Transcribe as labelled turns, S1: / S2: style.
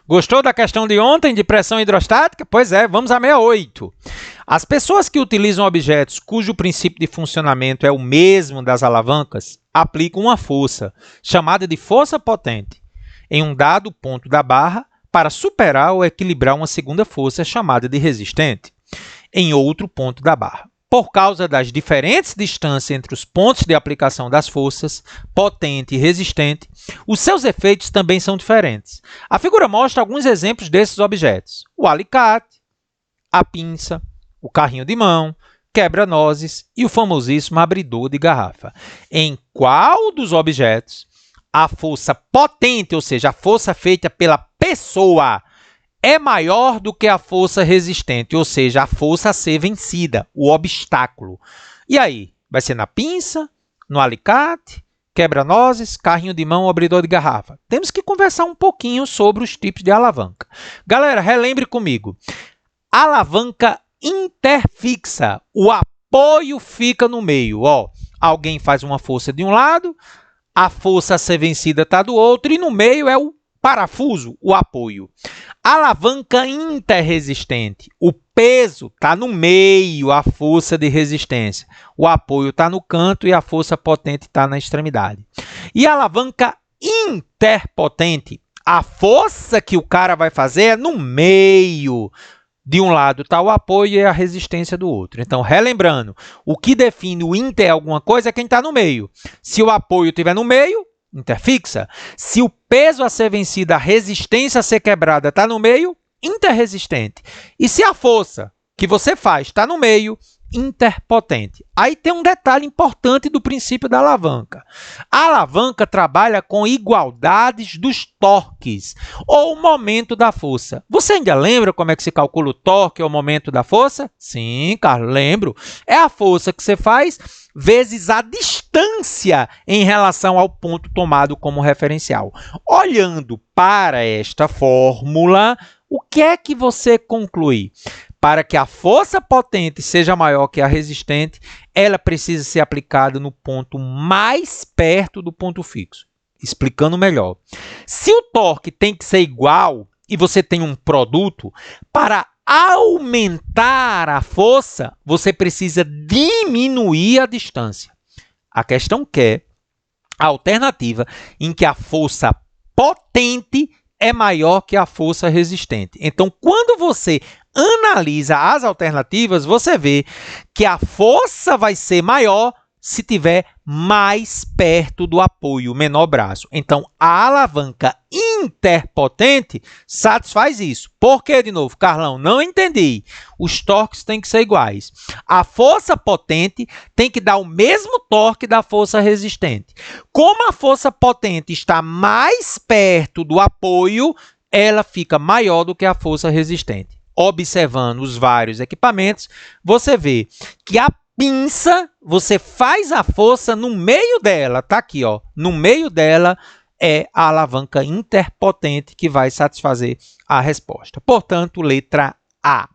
S1: Gostou da questão de ontem de pressão hidrostática? Pois é, vamos a 68. As pessoas que utilizam objetos cujo princípio de funcionamento é o mesmo das alavancas aplicam uma força, chamada de força potente, em um dado ponto da barra para superar ou equilibrar uma segunda força chamada de resistente, em outro ponto da barra. Por causa das diferentes distâncias entre os pontos de aplicação das forças, potente e resistente, os seus efeitos também são diferentes. A figura mostra alguns exemplos desses objetos: o alicate, a pinça, o carrinho de mão, quebra-nozes e o famosíssimo abridor de garrafa. Em qual dos objetos a força potente, ou seja, a força feita pela pessoa, é maior do que a força resistente, ou seja, a força a ser vencida, o obstáculo? E aí? Vai ser na pinça, no alicate, quebra-nozes, carrinho de mão ou abridor de garrafa? Temos que conversar um pouquinho sobre os tipos de alavanca. Galera, relembre comigo. Alavanca interfixa. O apoio fica no meio. Ó, alguém faz uma força de um lado, a força a ser vencida está do outro e no meio é o parafuso, o apoio. Alavanca interresistente. O peso está no meio, a força de resistência. O apoio está no canto e a força potente está na extremidade. E alavanca interpotente. A força que o cara vai fazer é no meio. De um lado está o apoio e a resistência do outro. Então, relembrando, o que define o inter alguma coisa é quem está no meio. Se o apoio estiver no meio, interfixa. Se o peso a ser vencido, a resistência a ser quebrada está no meio, interresistente. E se a força que você faz está no meio, interpotente. Aí tem um detalhe importante do princípio da alavanca. A alavanca trabalha com igualdades dos torques, ou o momento da força. Você ainda lembra como é que se calcula o torque ou o momento da força? Sim, Carlos, lembro. É a força que você faz vezes a distância em relação ao ponto tomado como referencial. Olhando para esta fórmula, o que é que você conclui? Para que a força potente seja maior que a resistente, ela precisa ser aplicada no ponto mais perto do ponto fixo. Explicando melhor. Se o torque tem que ser igual e você tem um produto, para aumentar a força, você precisa diminuir a distância. A questão quer a alternativa em que a força potente é maior que a força resistente. Então, quando você analisa as alternativas, você vê que a força vai ser maior se tiver mais perto do apoio, menor braço. Então, a alavanca interpotente satisfaz isso. Por que, de novo? Carlão, não entendi. Os torques têm que ser iguais. A força potente tem que dar o mesmo torque da força resistente. Como a força potente está mais perto do apoio, ela fica maior do que a força resistente. Observando os vários equipamentos, você vê que a pinça, você faz a força no meio dela, tá aqui, ó, no meio dela é a alavanca interpotente que vai satisfazer a resposta. Portanto, letra A.